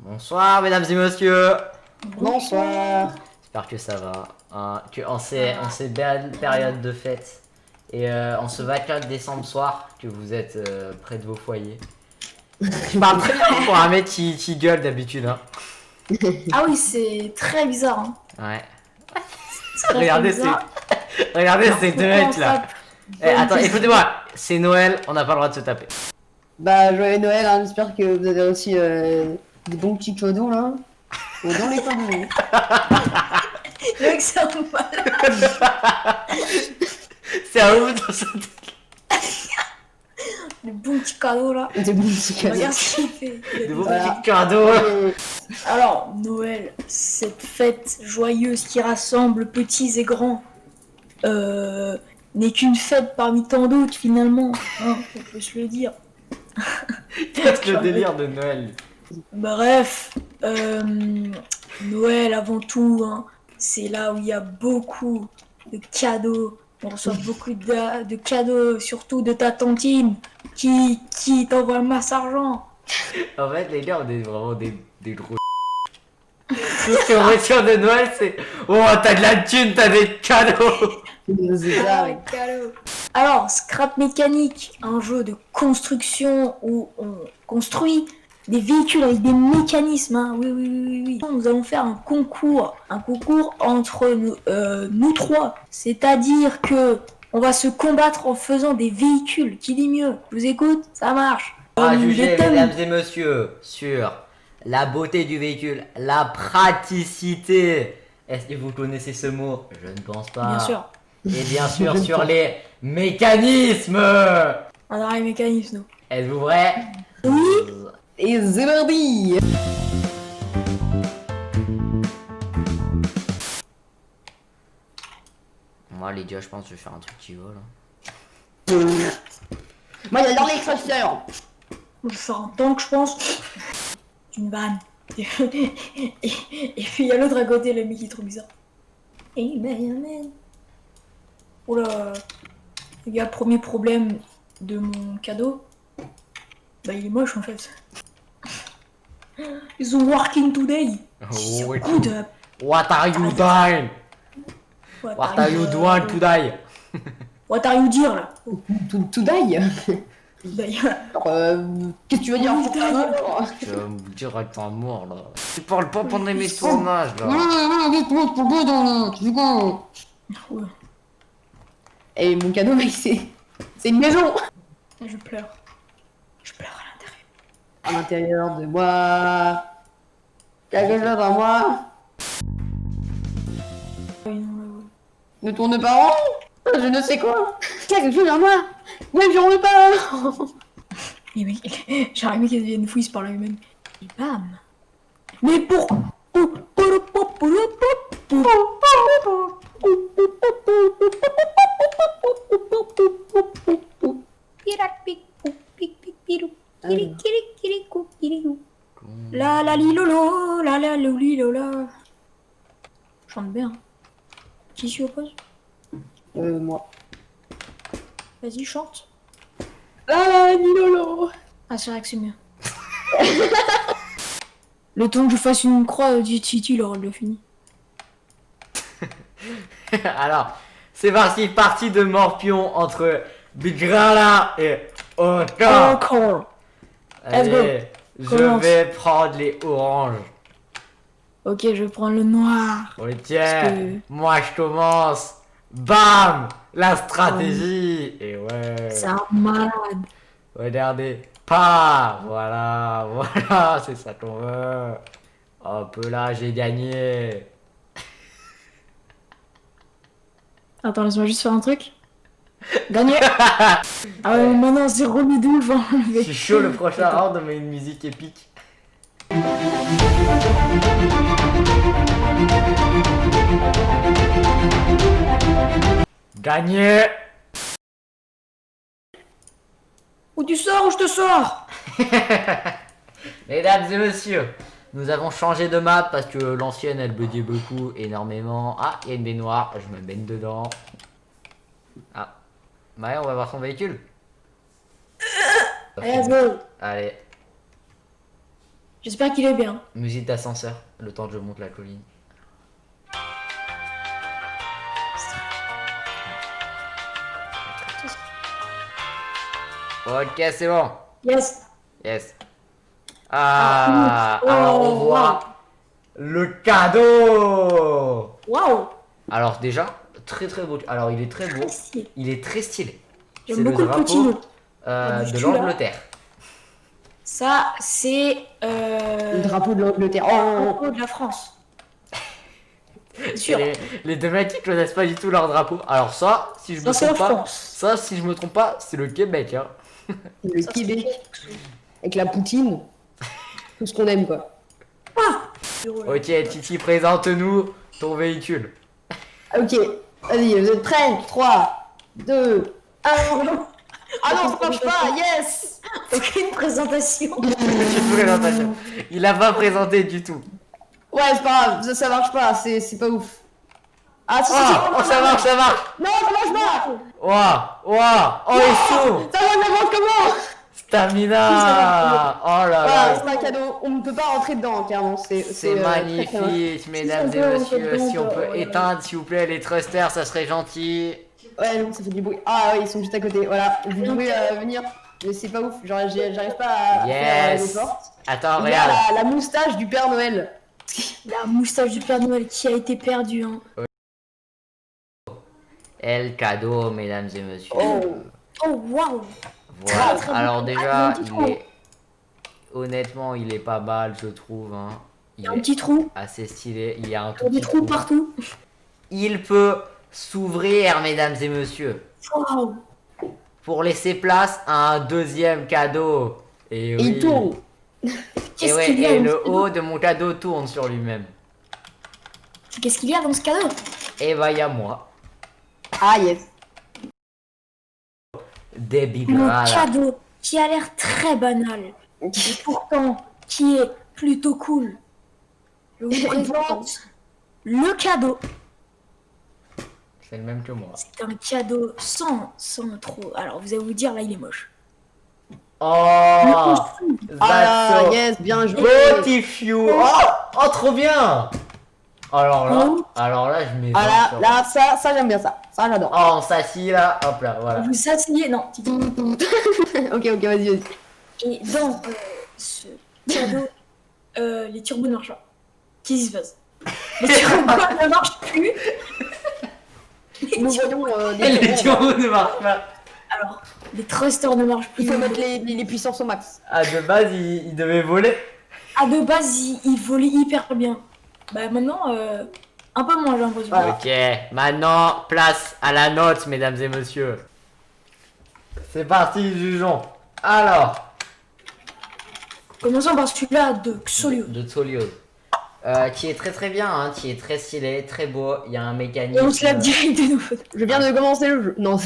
Bonsoir mesdames et messieurs. Bonsoir. J'espère que ça va. Que en ces belles périodes de fête et en ce 24 décembre soir que vous êtes près de vos foyers. Je parle très bien pour un mec qui gueule d'habitude. Hein. Ah oui, c'est très bizarre. Hein. Ouais. Très, Regardez très bizarre. Regardez ces deux mecs là. Eh, attends, écoutez-moi. C'est Noël, on n'a pas le droit de se taper. Bah, joyeux Noël, hein. J'espère que vous avez aussi des bons petits cadeaux là. Dans les cadeaux. Le mec, c'est un mal. C'est un ouf dans ce truc. Le bon petit cadeau là. Des bons petits cadeaux. Regarde ce qu'il fait. Des beaux Voilà. petits cadeaux. Alors, Noël, cette fête joyeuse qui rassemble petits et grands, n'est qu'une fête parmi tant d'autres finalement. Hein, on peut se le dire. Qu'est-ce que le délire de Noël? Bref, Noël avant tout, hein, c'est là où il y a beaucoup de cadeaux. On reçoit beaucoup de cadeaux, surtout de ta tantine qui t'envoie le masse argent. En fait, les gars, on est vraiment des gros. Tout ce qu'on retient de Noël, c'est oh, t'as de la thune, t'as des cadeaux. C'est ça, ouais. Cadeaux. Alors, Scrap Mécanique, un jeu de construction où on construit des véhicules avec des mécanismes. Hein. Oui. Nous allons faire un concours entre nous trois. C'est-à-dire que on va se combattre en faisant des véhicules. Qui dit mieux? Je vous écoute, ça marche. À juger, des thèmes- mesdames et messieurs, sur la beauté du véhicule, la praticité. Est-ce que vous connaissez ce mot? Je ne pense pas. Bien sûr. Et bien sûr, sur les mécanismes. On a les mécanismes, nous. Êtes-vous prêts? Oui. Et c'est parti. Moi, les gars, je pense que je vais faire un truc qui vole. Hein. Moi, j'adore les chasseurs. Je vais faire un tank, je pense. Une vanne. Et puis il y a l'autre à côté, le mec qui est trop bizarre. Amen. Oh là. Les gars, premier problème de mon cadeau. Bah, il est moche en fait. Ils sont working today. Oh, oui. Good. What are you doing? What are you doing today? What are you dire là? Tout d'ail. D'ailleurs. Qu'est-ce que tu veux dire Tout d'ail. Je vais me dire avec un mort là. Tu parles pas pendant mes tournages là. Ouais. Et mon cadeau, mec, c'est une maison. Je pleure. Je pleure à l'intérieur. À l'intérieur de moi. Quelque chose à moi. Oui, non, Ne tourne pas rond. Je ne sais quoi. Quelque chose à moi. Même si on ne pas. Mais mec, j'ai un mec qui devient une fouille par lui-même. Et bam. Mais pour... La la li lolo, la la loli lola. Chante bien. Qui s'y oppose? Moi. Vas-y, chante. Ah, Nilolo. Ah, c'est vrai que c'est mieux. Le temps que je fasse une croix du Titi, il aura le fini. Alors, c'est parti de morpion entre Bigrala et Oka. Encore. Allez, je Commence. vais prendre les oranges. Ok, je vais prendre le noir. Oui, tiens, Parce que- moi je commence. Bam, la stratégie. Et ouais, C'est un malade. regardez. Pas, voilà, c'est ça qu'on veut. Hop là, j'ai gagné. Attends, laisse-moi juste faire un truc. Gagné. Ah ouais, maintenant c'est remis de ouf. Hein. Je suis chaud, le prochain round, on met une musique épique. Gagné. Où tu sors, où je te sors? Mesdames et messieurs, nous avons changé de map parce que l'ancienne elle buguait beaucoup, énormément. Ah, il y a une baignoire, je me baigne dedans. Ah, ouais, on va voir son véhicule. Allez, let's go. Allez. J'espère qu'il est bien. Musique d'ascenseur, le temps que je monte la colline. Ok, c'est bon. Yes. Yes. Ah, Oh, alors on voit le cadeau. Waouh. Alors déjà, très très beau. Alors il est très beau, Stylé. il est très stylé. J'aime C'est beaucoup le petit mot. de du l'Angleterre. Ça, c'est Le drapeau de l'Angleterre. le Oh, drapeau de la France. C'est sûr. Les deux mecs qui connaissent pas du tout leur drapeau. Alors ça, si je me Ça, c'est la trompe pas, France. ça si je me trompe pas, c'est le Québec. Hein. le Ça, c'est Québec. Avec la poutine. Tout ce qu'on aime, quoi. Ok, Titi, présente-nous ton véhicule. Ok, vas-y, vous êtes prêts? 3, 2, 1. Ah non, ça marche pas, yes! Aucune présentation. Petite présentation. Il a pas présenté du tout. Ouais, c'est pas grave, ça marche pas, c'est pas ouf. Ah, si, si, Oh, ça marche, ça marche. Non, ça marche pas! Waouh, waouh, oh il s'ouvre. Ça va n'importe comment! Stamina. Oh là Voilà, là. c'est un cadeau, on ne peut pas rentrer dedans, clairement. C'est très, très magnifique, mesdames Si, et on peut messieurs. Si on peut ouais. éteindre, s'il vous plaît, les thrusters, ça serait gentil. Ouais, non, ça fait du bruit. Ah ouais, ils sont juste à côté, voilà. Vous pouvez venir, mais c'est pas ouf, genre j'arrive pas à faire les Yes. portes. Attends, Il y a regarde. la moustache du Père Noël. La moustache du Père Noël qui a été perdue. Hein. El cadeau, mesdames et messieurs. Oh. Oh, waouh. Voilà. Très, très Alors beau. déjà, Ah, il y a un petit il est... Honnêtement, il est pas mal, je trouve. Hein. Il Il y a un est petit trou. assez stylé. Il y a un Il tout y a des petit trous trou. partout. Il peut s'ouvrir, mesdames et messieurs, Waouh. pour laisser place à un deuxième cadeau. Et Et oui. il tourne. Et, Qu'est-ce ouais, qu'il y a et dans le ce cadeau haut de mon cadeau tourne sur lui-même. Qu'est-ce qu'il y a dans ce cadeau? Et bah, il y a moi. Ah yes. Des Mon bigras là. cadeau qui a l'air très banal. Et pourtant, qui est plutôt cool. Je vous présente le cadeau. C'est le même que moi. C'est un cadeau sans trop. Alors, vous allez vous dire, là, il est moche. Oh, Ah that's so yes, bien joué. beautiful. Oh, trop bien. Alors là, je mets. Ah là, ça j'aime bien ça. Ça j'adore. Oh, on s'assit là, hop là, voilà. Vous asseyez, non, Titi. Ok, vas-y. Et dans ce cadeau, les turbos ne marchent pas. Qu'est-ce qui se passe? Les turbos ne marchent plus. Nous voyons Les turbos ne marchent pas. Alors, les thrusters ne marchent plus. Il faut mettre les puissances au max. Ah, de base, il devait voler. Ah, de base, il volait hyper bien. Bah, maintenant, un peu moins, j'ai l'impression. Voilà. Ok, maintenant, place à la note, mesdames et messieurs. C'est parti, jugeons. Alors, Commençons par celui-là de Xolio. de Tsolios. Qui est très très bien, hein, qui est très stylé, très beau. Il y a un mécanisme Et on se lave direct de nouveau. Je viens de commencer le jeu. Non,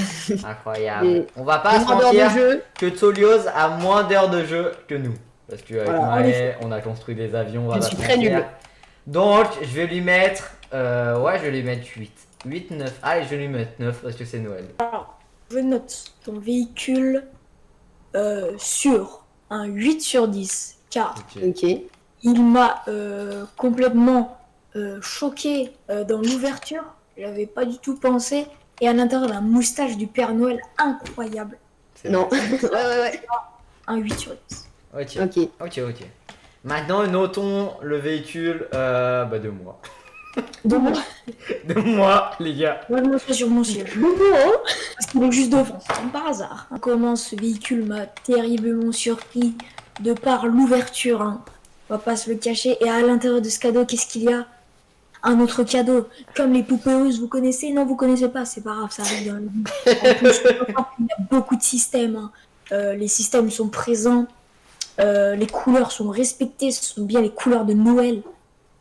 incroyable. Et- On va pas se moins d'heures de mentir jeu. que Tsolios a moins d'heures de jeu que nous. Parce qu'avec Voilà, en Maë, on a construit des avions. on va Je pas suis se très mentir. nul. Donc, je vais lui mettre. Ouais, je vais lui mettre 8. 8, 9. Allez, je vais lui mettre 9 parce que c'est Noël. Je note ton véhicule sur un 8 sur 10. Car Ok. Ok. il m'a complètement choqué dans l'ouverture. J'avais pas du tout pensé. Et à l'intérieur, la moustache du Père Noël incroyable. C'est Non. vrai. ouais. Un 8 sur 10. Ok. Ok. Ok. Maintenant, notons le véhicule de moi. Donc, De moi, les gars. moi, je me fais sur mon siège. Parce qu'il est juste devant, comme par hasard. Comment ce véhicule m'a terriblement surpris de par l'ouverture. Hein. On va pas se le cacher. Et à l'intérieur de ce cadeau, qu'est-ce qu'il y a? Un autre cadeau. Comme les poupées russes, vous connaissez? Non, vous connaissez pas. C'est pas grave, ça arrive dans le vie. En plus, il y a beaucoup de systèmes. Hein. Les systèmes sont présents. Les couleurs sont respectées. Ce sont bien les couleurs de Noël.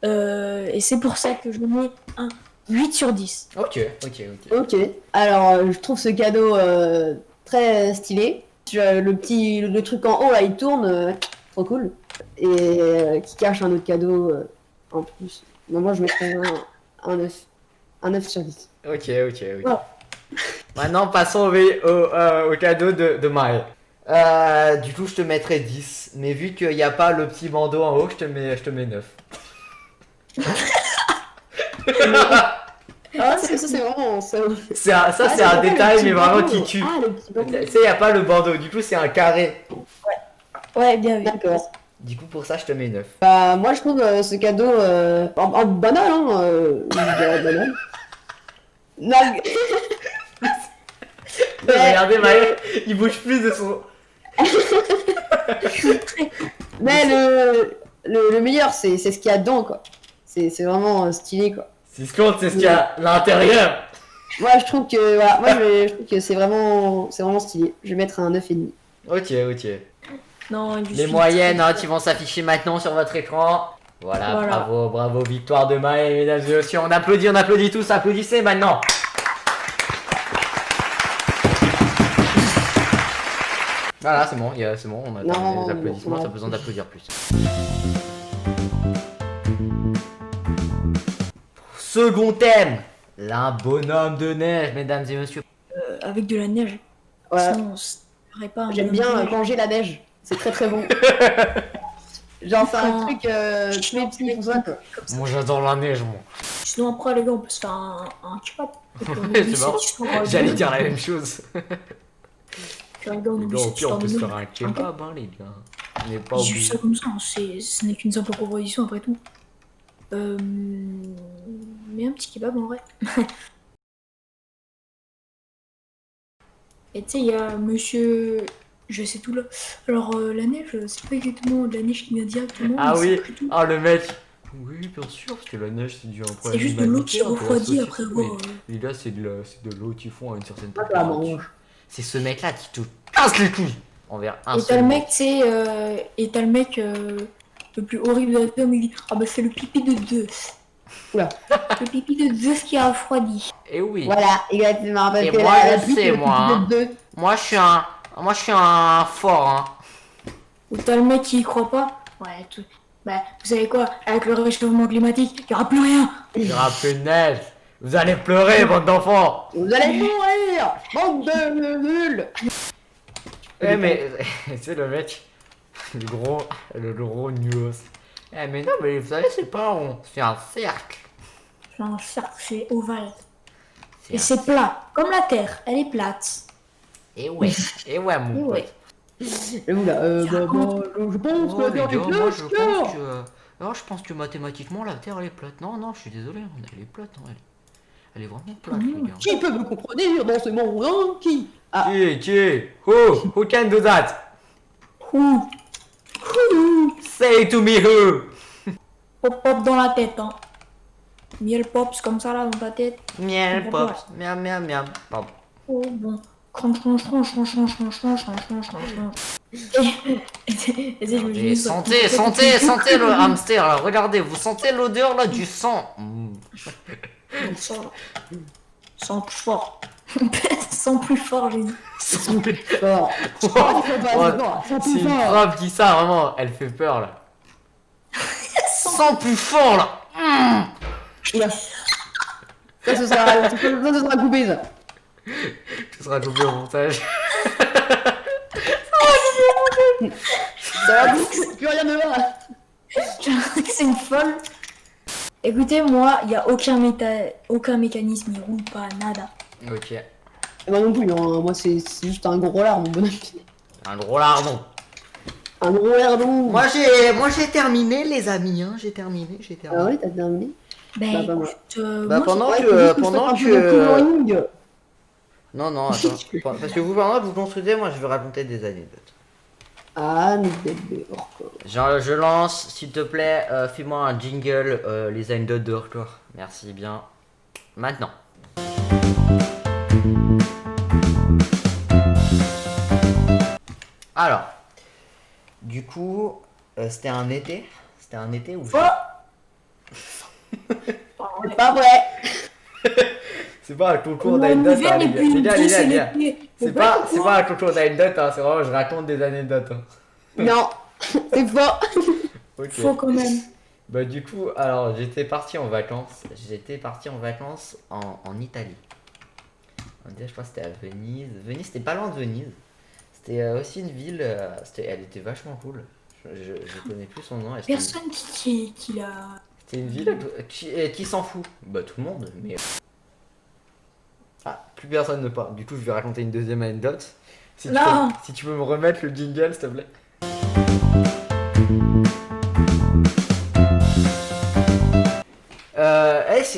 Et c'est pour ça que je mets un 8 sur 10. Ok. Ok. Alors, je trouve ce cadeau très stylé. Tu as le truc en haut là, il tourne, trop cool. Et qui cache un autre cadeau en plus. Non, moi je mettrais un 9. Un 9 sur 10. Ok. Ouais. Maintenant, passons au cadeau de Maë. Du coup, je te mettrai 10. Mais vu qu'il n'y a pas le petit bandeau en haut, je te mets 9. Ah, ça c'est vraiment. C'est c'est un pas le détail, petit mais vraiment bandeau. qui tue. Ah, le petit bandeau. Tu sais, il n'y a pas le bandeau, du coup, c'est un carré. Ouais, bien vu. D'accord. Du coup, pour ça, je te mets 9. Bah, moi je trouve ce cadeau banal, hein. Je dirais banal. Non, Regardez, Maël, il bouge plus de son. mais le meilleur, c'est ce qu'il y a dedans, quoi. C'est vraiment stylé, quoi. Si ce compte, c'est ce qu'il y a à l'intérieur. Moi, je trouve que, voilà, je trouve que c'est vraiment stylé. Je vais mettre un 9,5. Ok. Non, je Les suis moyennes très- qui vont s'afficher maintenant sur votre écran. Voilà, Voilà. bravo, victoire de Maël, mesdames et messieurs. On applaudit tous, applaudissez maintenant. Voilà, c'est bon, on a terminé les applaudissements, non. t'as besoin d'applaudir plus. Second thème, l'un bonhomme de neige, mesdames et messieurs. avec de la neige. Ouais. Sinon, on se ferait pas un J'aime bonhomme de bien neige. manger la neige. C'est très très bon. Genre, c'est un Quand- truc tous les petits pour ça, quoi. Comme ça. Moi j'adore la neige, moi. Sinon, après, les gars, on peut se faire un kebab. C'est marrant. J'allais dire la même chose. Les gars, on Les oublie gars, au cette pire, on histoire peut de se nous. faire un kebab, hein, les gars. On n'est pas J'ai vu obligé. ça comme ça, hein, ce n'est qu'une simple proposition après tout. Mais un petit kebab en vrai. Et tu sais, il y a monsieur. Je sais tout là. Alors, la neige, c'est pas exactement de la neige qui vient directement. Ah mais oui, c'est plutôt- ah le mec. Oui, bien sûr, parce que la neige c'est dû à un C'est problème juste de l'eau qui humanitaire, refroidit la après société. avoir. Mais là, c'est de l'eau qui fond à une certaine Moi, je la température. mange. C'est ce mec-là qui te casse les couilles envers un Et t'as seul le mec, tu sais, et t'as le mec le plus horrible de la terre, il dit ah bah c'est le pipi de Zeus. Oula. Le pipi de Zeus qui a refroidi. Et oui, Voilà, exactement. Parce Et que moi, la je pluie, sais, c'est le moi, petit hein. de deux. moi je suis un fort, hein. Ou t'as le mec qui y croit pas. Ouais, tout. Bah, vous savez quoi, avec le réchauffement climatique, il y aura plus rien. Il y aura plus de neige. Vous allez pleurer, bande d'enfants. Vous allez mourir, bande de nuls. Eh mais, c'est le mec, le gros nuos. Eh mais non, mais vous savez, c'est pas rond, c'est un cercle. C'est un cercle, c'est ovale. C'est Et un- c'est plat, comme la Terre, elle est plate. Et ouais, mon Et pote. ouais. Et vous là, je pense que Oh, la les Terre gars, est moi je plate. pense que... Alors je pense que mathématiquement la Terre elle est plate. Non, je suis désolé, elle est plate. Hein, elle est vraiment plate, les gars. Qui peut me comprendre dans ce monde, hein? Qui? Ah, Qui who can do that? Ouh. Say it to me who? Pop pop dans la tête, hein. Miel pops comme ça là dans ta tête. Miel Bon, pops, miam miam miam. Pardon. Oh bon. Crunch, crunch, crunch, crunch, crunch, crunch, crunch, crunch, crunch, crunch. Et je me Et dis, sentez le hamster là, regardez, vous sentez l'odeur là du sang. Sans plus fort. Sans plus fort, j'ai dit. fort. Wow. Il faut pas Ouais. assez fort, c'est C'est plus une fort. prof qui ça vraiment, elle fait peur là. Sans plus fort là. Oula. Ça, ce sera coupé, ça. Tu seras coupé au montage. Ça va, plus rien ne va. C'est une folle. Écoutez, moi, il n'y a aucun mécanisme, il roule pas, nada. Ok. Et moi non plus, hein. Moi c'est juste un gros lard, mon bonhomme. Un gros lardon. Un gros lardon. Moi j'ai terminé les amis, hein. J'ai terminé. Ah ouais, t'as terminé. Ben, Bah, pas moi. écoute, Bah, moi, pendant Ouais, que- faut juste que je pendant fasse un que- peu de coloring. Non, attends. Parce que vous pendant que vous construisez, moi je vais raconter des anecdotes. Ah, mais d'accord. Genre, je lance, s'il te plaît, fais-moi un jingle, les anecdotes de retour. Merci bien. Maintenant. Alors, du coup, c'était un été. C'était un été où Faux. C'est pas vrai. c'est pas un concours Mon d'anecdotes, hiver hein, n'est plus une les pièce, gars. elle est pliée. C'est Mais pas pourquoi un concours d'anecdotes, hein, c'est vraiment je raconte des anecdotes. Hein. Non, c'est faux. Ok. Faux quand même. Bah du coup, alors j'étais parti en vacances. En Italie. Je crois que c'était à Venise. Venise, c'était pas loin de Venise. C'était aussi une ville, elle était vachement cool. Je connais plus son nom. Personne qui l'a. C'était une ville qui s'en fout. Bah tout le monde, mais... Ah, plus personne ne parle. Du coup, je vais raconter une deuxième anecdote. Non. Si tu peux me remettre le jingle, s'il te plaît.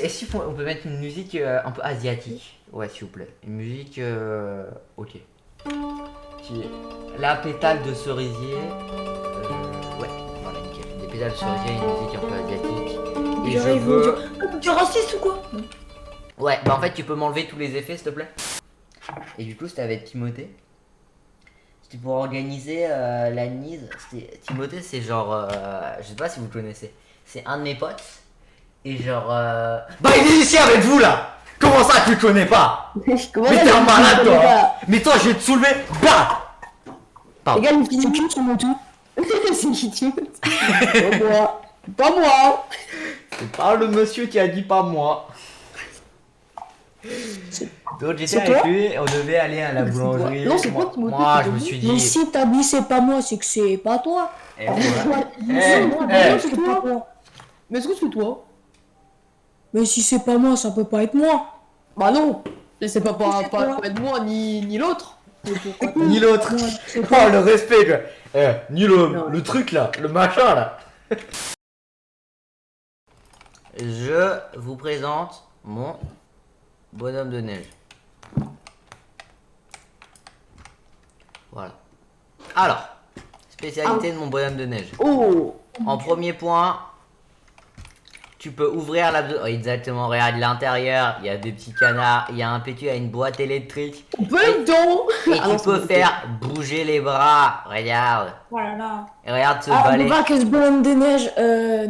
Est-ce qu'on peut mettre une musique un peu asiatique? Ouais, s'il vous plaît. Une musique... ok. Qui est la pétale de cerisier. Ouais, voilà, nickel. Des pétales de cerisier, une musique un peu asiatique. Et je J'arrive veux... Tu es raciste ou quoi? Ouais, bah en fait, tu peux m'enlever tous les effets, s'il te plaît. Et du coup, c'était avec Timothée. C'était pour organiser la Nise. Timothée, c'est genre... je sais pas si vous le connaissez. C'est un de mes potes. Et genre... Bah, il est ici avec vous, là. Comment ça, tu le connais pas? Comment Mais ça, t'es un tu malade, connais toi. pas Mais toi, je vais te soulever. Bah. Les gars, il finit plus sur mon tout. C'est qui tu Pas moi. Pas moi. C'est pas le monsieur qui a dit pas moi. Donc j'étais C'est avec toi lui, on devait aller à la C'est boulangerie. toi. Non, c'est moi, toi, Timothée, moi, qui je t'a me dit. suis Mais dit. si t'as dit c'est pas moi, c'est que c'est pas toi. Et voilà. Moi, eh. c'est pas toi. Mais est-ce que c'est toi? Mais si c'est pas moi, ça peut pas être moi. Bah non. Mais c'est pas C'est toi. être moi ni l'autre. Ni l'autre. Moi, c'est Oh pas- le respect quoi. Ni Non. le truc là, le machin là. Je vous présente mon bonhomme de neige. Voilà. Alors, spécialité de mon bonhomme de neige. Oh. En premier point, tu peux ouvrir la... Oh, exactement, regarde l'intérieur, il y a des petits canards, il y a un PQ, il y a une boîte électrique. On peut être don. Et Ah non, tu peux c'est faire bouger les bras, regarde. Voilà là. Et regarde ce Ah, on balai. voit que ce bonhomme de neige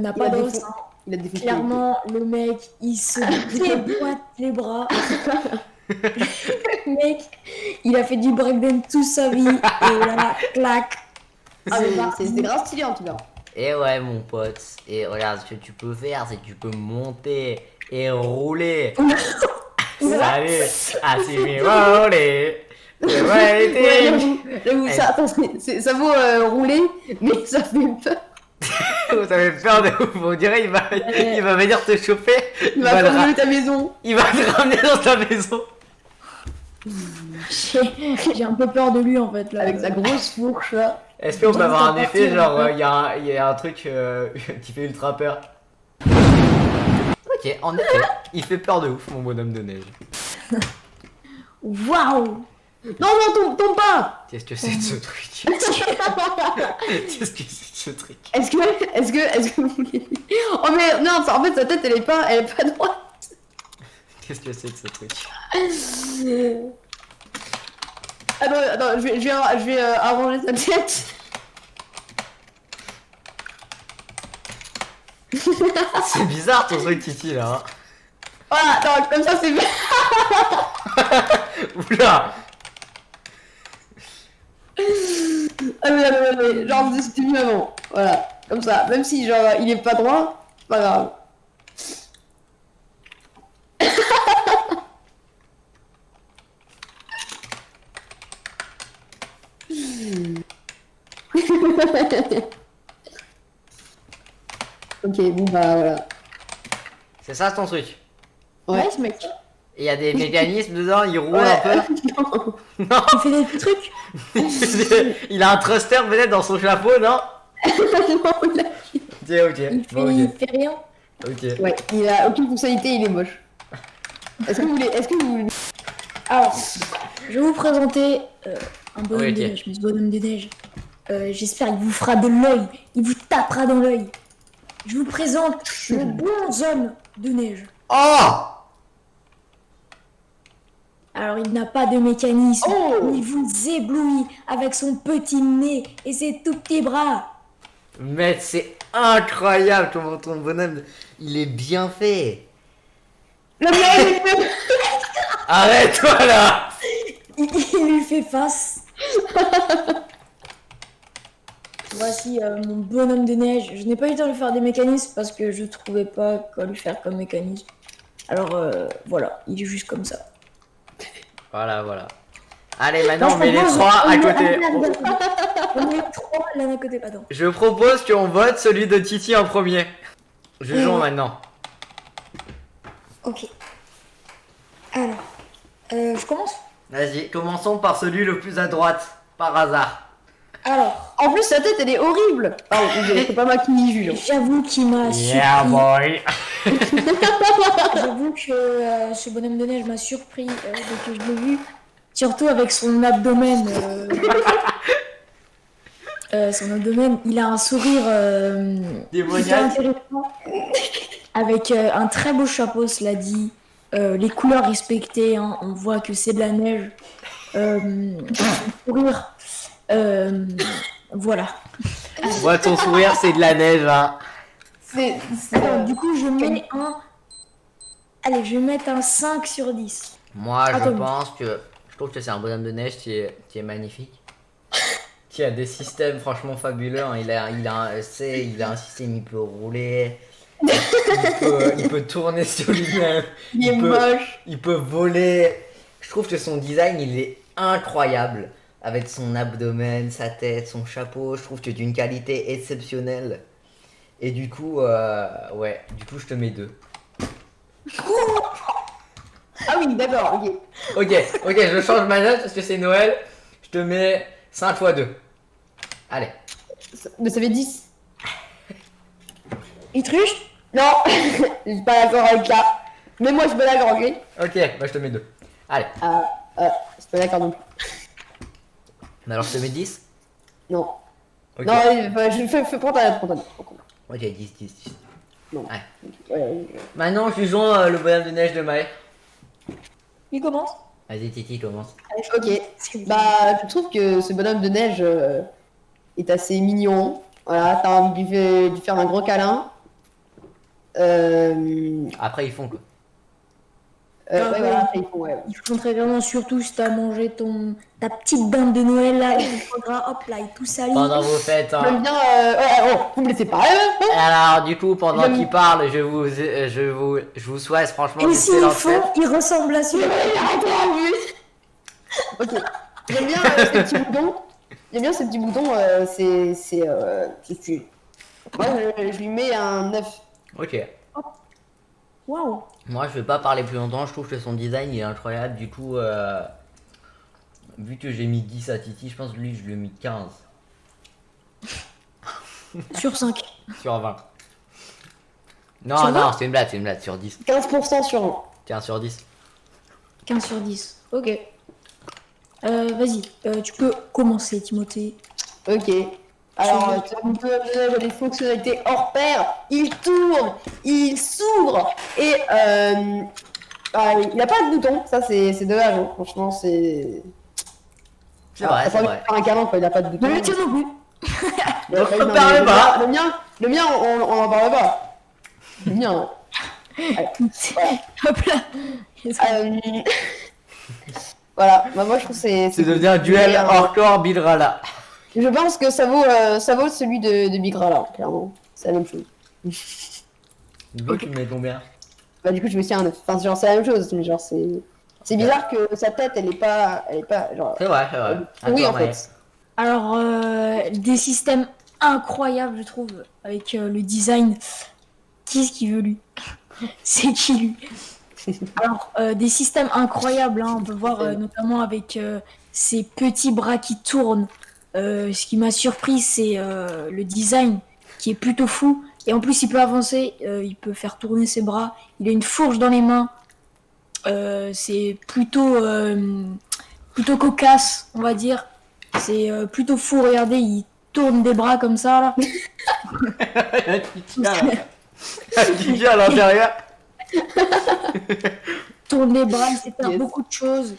n'a pas a des d'os. faux- Il a des faits. Clairement, le mec, il se déboîte les bras. Le mec, il a fait du breakdance toute sa vie. Et là, clac. Ah, mais C'est parti. c'est grave stylé en tout cas. Et ouais mon pote, et regarde ce que tu peux faire, c'est que tu peux monter et rouler. Salut, ah si mais rouler. C'est vrai, Ouais, j'avoue, Eh. ça, attends, ça vaut rouler, mais ça fait peur. vous avez peur de ouf, on dirait il va venir te choper. Il va prendre ta maison. Il va te ramener dans ta maison. J'ai un peu peur de lui en fait là. Avec sa grosse fourche là. Est-ce qu'on peut J'avoue, avoir un t'as effet parti, genre hein. il y a un truc qui fait ultra peur. Ok, en effet, il fait peur de ouf mon bonhomme de neige. Waouh. Non, non, tombe pas. Qu'est-ce que c'est de ce truc? Qu'est-ce que c'est de ce truc? Est-ce que vous voulez... Oh mais non, en fait sa tête elle est pas droite. Qu'est-ce que c'est de ce truc? Attends, je vais arranger sa tête. C'est bizarre ton truc Titi là. Hein. Voilà, attends, comme ça c'est bien. Oula! Ah mais, genre c'était mieux avant. Voilà, comme ça. Même si genre il est pas droit, c'est pas grave. Ok, bon bah voilà. C'est ça ton truc? Ouais, ce mec. Il y a des mécanismes dedans, il roule ouais. un peu? Non! Il fait des petits trucs. Il a un thruster peut-être dans son chapeau, non? Non, Ok, Il fait rien. Ok. ouais, il a aucune fonctionnalité, il est moche. Est-ce que vous voulez... Alors, je vais vous présenter un bonhomme Oui, ok. de neige. Mais ce bonhomme de neige, j'espère qu'il vous fera de l'œil. Il vous tapera dans l'œil. Je vous présente le bonhomme de neige. Oh! Alors, il n'a pas de mécanisme. Oh. Il vous éblouit avec son petit nez et ses tout petits bras. Mec, c'est incroyable ton bonhomme. Il est bien fait. La blague est mieux. Arrête-toi là! Il lui fait face. Voici mon bonhomme de neige. Je n'ai pas eu le temps de faire des mécanismes parce que je trouvais pas quoi lui faire comme mécanisme. Alors voilà, il est juste comme ça. Voilà. Allez, maintenant Moi, on je met les propose- 3 à on met- côté. On met 3 l'un à côté, pardon. Je propose qu'on vote celui de Titi en premier. Jugeons maintenant. Ok. Alors, je commence. Vas-y, commençons par celui le plus à droite, par hasard. Alors, En plus, sa tête, elle est horrible. Pardon, c'est pas moi qui juge. j'avoue qu'il m'a Yeah surpris. boy. J'avoue que ce bonhomme de neige m'a surpris dès que je l'ai vu. Surtout avec son abdomen. Son abdomen, il a un sourire hyper Démoniaque. intéressant. Avec un très beau chapeau, cela dit. Les couleurs respectées, hein, on voit que c'est de la neige. Un sourire. Voilà. Moi, ton sourire, c'est de la neige, hein. Alors, du coup, je mets un. Allez, je vais mettre un 5 sur 10. Moi, je Attends. pense que... Je trouve que c'est un bonhomme de neige qui est magnifique. Qui a des systèmes franchement fabuleux. Hein. Il a un système, il peut rouler. Il peut tourner sur lui-même. Il est peut- moche. Il peut voler. Je trouve que son design, il est incroyable. Avec son abdomen, sa tête, son chapeau. Je trouve que d'une qualité exceptionnelle. Et du coup, ouais. Du coup, je te mets 2. Ah oui, d'accord, ok. Ok, je change ma note parce que c'est Noël. Je te mets 5 fois 2. Allez. Mais ça fait 10. Il truche. Non, je suis pas d'accord avec ça. Mais moi, je suis pas d'accord, ok. Ok, moi je te mets 2. Allez. Je suis pas d'accord non plus. Alors je te mets 10. Non. Ok. Non, je fais prends ta note, Ok, 10. Non. Ouais. Ouais, Maintenant, jugeons le bonhomme de neige de Maë. Il commence. Vas-y, Titi, commence. ok. Bah, je trouve que ce bonhomme de neige est assez mignon. Voilà, t'as envie de lui faire un gros câlin. Après, ils font quoi? Ouais, ouais. voilà, après, ils font, ouais. Il faut très vraiment, surtout si t'as mangé ta petite dinde de Noël là, et le foie gras, hop là, et tout sali. Pendant vos fêtes, J'aime hein. bien. Vous me laissez pas. Alors, du coup, pendant J'aime- qu'il parle, je vous souhaite franchement Et s'il d'excellentes faut, fêtes. il ressemble à celui-là. Ok. J'aime bien ces petits boutons. J'aime bien ces petits boutons. Moi, je lui mets un 9. Ok. Waouh. Moi, je vais pas parler plus longtemps. Je trouve que son design il est incroyable. Du coup, vu que j'ai mis 10 à Titi, je pense que lui, je lui ai mis 15 Sur 5. sur 20. Non, Sur non, c'est une blague, sur 10. 15% sur 1. 15 sur 10. 15 sur 10. Ok. Vas-y, tu peux commencer, Timothée. Ok. Alors, on peut avoir des fonctionnalités hors pair. Il tourne, il s'ouvre et il n'a pas de bouton. Ça, c'est dommage. Hein. Franchement, c'est. C'est vrai, t'as c'est pas envie vrai. de faire un câlin quand il n'a pas de bouton. Mais le tien non plus. Ouais, On non, en parle mais pas. Le mien, on en parle pas. Le mien. Hop là. Voilà. Bah, moi, je trouve que C'est devenu un duel hardcore Bidrala. Je pense que ça vaut celui de Bigra là, clairement. C'est la même chose. Du coup, tu mets combien? Bah du coup je me suis un 9. Enfin genre c'est la même chose, mais genre c'est bizarre que sa tête elle est pas genre C'est vrai, c'est vrai. oui Attends, en Maë. fait. Alors, des systèmes incroyables, je trouve, avec le design. Qu'est-ce qu'il veut, lui? C'est qui, lui? Alors, des systèmes incroyables, hein, on peut voir notamment avec ces petits bras qui tournent. Ce qui m'a surpris, c'est le design qui est plutôt fou. Et en plus, il peut avancer, il peut faire tourner ses bras. Il a une fourche dans les mains. C'est plutôt cocasse, on va dire. C'est plutôt fou. Regardez, il tourne des bras comme ça, là. Titi à l'intérieur. Tourne des bras, il sait faire Yes. beaucoup de choses.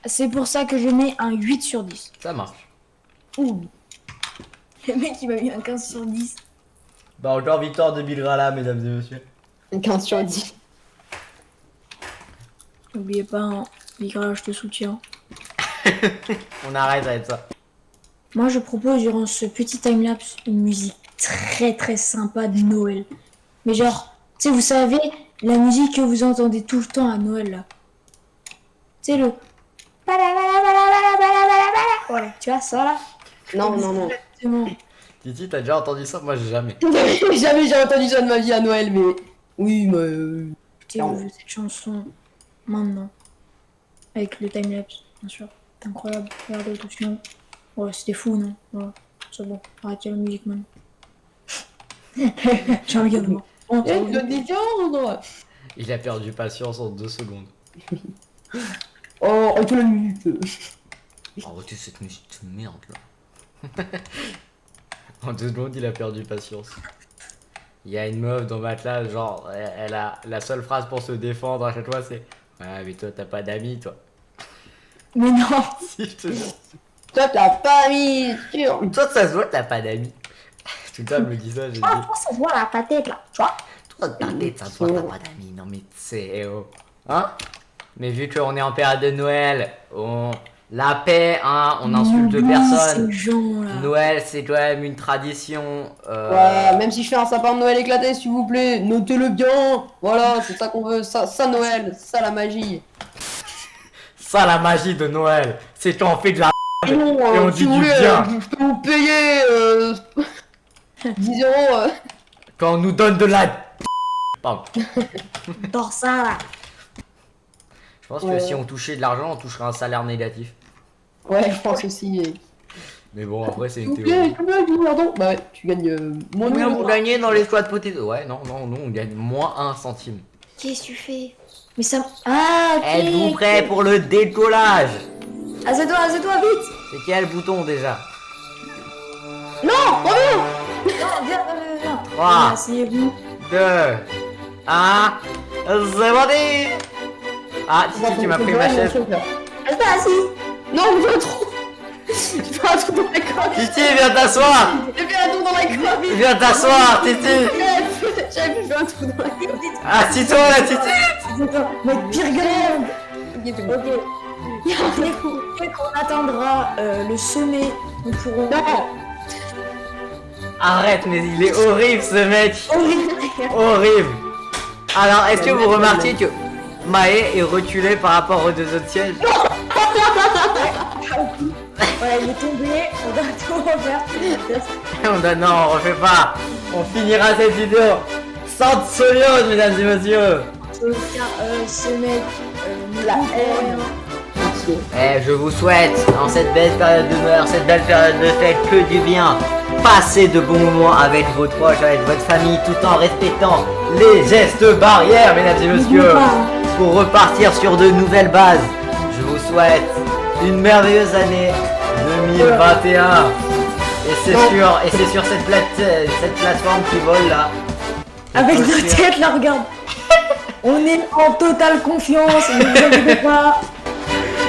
C'est pour ça que je mets un 8 sur 10. Ça marche. Ouh. Le mec, il m'a mis un 15 sur 10. Bah, encore victoire de Bidrala, mesdames et messieurs. 15 sur 10. N'oubliez pas, hein, Migra, je te soutiens. On arrête avec ça. Moi, je propose durant ce petit timelapse une musique très très sympa de Noël. Mais genre, tu sais, vous savez, la musique que vous entendez tout le temps à Noël là. Tu sais, le. Voilà, tu vois ça là? Non, non, non. Exactement. Titi, t'as déjà entendu ça? Moi, jamais. Jamais j'ai entendu ça de ma vie à Noël, mais. Oui, mais. Tu sais, cette chanson maintenant. Avec le timelapse, bien sûr. C'est incroyable. Regardez attention. Ouais, c'était fou, non? Ouais, c'est bon. Arrêtez la musique maintenant. J'ai envie de moi. Oh, Eh, je dis tiens, Il a perdu patience en 2 secondes. oh, arrête la musique. Arrêtez cette musique de merde là. En 2 secondes, il a perdu patience. Il y a une meuf dans ma classe, genre, elle a la seule phrase pour se défendre à chaque fois, c'est ouais, mais toi, t'as pas d'amis, toi. Mais non! Si, je te jure. Toi, t'as pas mis sûr. Toi, ça se voit, t'as pas d'amis. Tout le temps, elle me dit ça, j'ai dit. Ah, ça se voit là, ta tête là, tu vois? Toi, ta tête, ça se voit, t'as pas d'amis. Non, mais c'est. Eh oh. Hein? Mais vu qu'on est en période de Noël, la paix, hein, on insulte Oublie personne. ces gens là. Noël, c'est quand même une tradition. Ouais, même si je fais un sapin de Noël éclaté, s'il vous plaît, notez-le bien. Voilà, c'est ça qu'on veut. Ça Noël, ça la magie. Ça, la magie de Noël, c'est quand on fait de la. Et non, Et on si dit vous du voulez, bien. je peux vous payer 10 euros. Quand on nous donne de la. Pardon. Dans ça là. Je pense que Ouais. si on touchait de l'argent, on toucherait un salaire négatif. Ouais, je pense aussi. Mais bon, après, c'est S'il une vous plaît, théorie. pardon. Bah ouais, tu gagnes moins de Combien 1000 vous euros. gagnez dans les squats potato? Ouais, non, on gagne moins 1 centime. Qu'est-ce que tu fais? Mais ça. Ah, ok. Êtes-vous prêts pour le décollage? Assieds-toi vite! C'est quel bouton déjà? Non, reviens. Non, viens. 3, Asseyez-vous. 2, 1, c'est parti! Ah, Titi, tu m'as pris ma chaise. Reste pas assis! Non, on fait un trou. Tu fais un trou dans la coque. Titi, viens t'asseoir! J'ai fait un trou dans la coque. Viens t'asseoir, Titi! J'avais fait un trou dans la coque. Assis-toi là, Titi! Assieds-toi. Mais pire gueule! Ok. Dès qu'on atteindra le sommet, nous pourrons. Non. Arrête, mais il est horrible ce mec! Horrible. Horrible! Alors, est-ce que vous remarquez que Maë est reculé par rapport aux 2 autres sièges? Voilà, il est tombé. On doit tout refaire. Non, on refait pas! On finira cette vidéo sans soliose, mesdames et messieurs! Car ce mec nous La comprend haine. rien. Eh, je vous souhaite, en cette belle période de Noël, cette belle période de fête, que du bien. Passez de bons moments avec vos proches, avec votre famille, tout en respectant les gestes barrières, mesdames et messieurs, pour repartir sur de nouvelles bases. Je vous souhaite une merveilleuse année 2021. Et c'est sur cette plateforme qui vole là. Avec deux têtes, là, regarde. On est en totale confiance, ne vous inquiétez pas.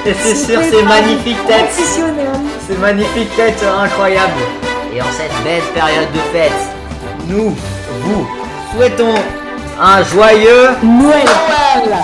Et c'est sur ces magnifiques têtes. Professionnel. Ces magnifiques têtes incroyables. Et en cette belle période de fête, nous vous souhaitons un joyeux Noël. Noël.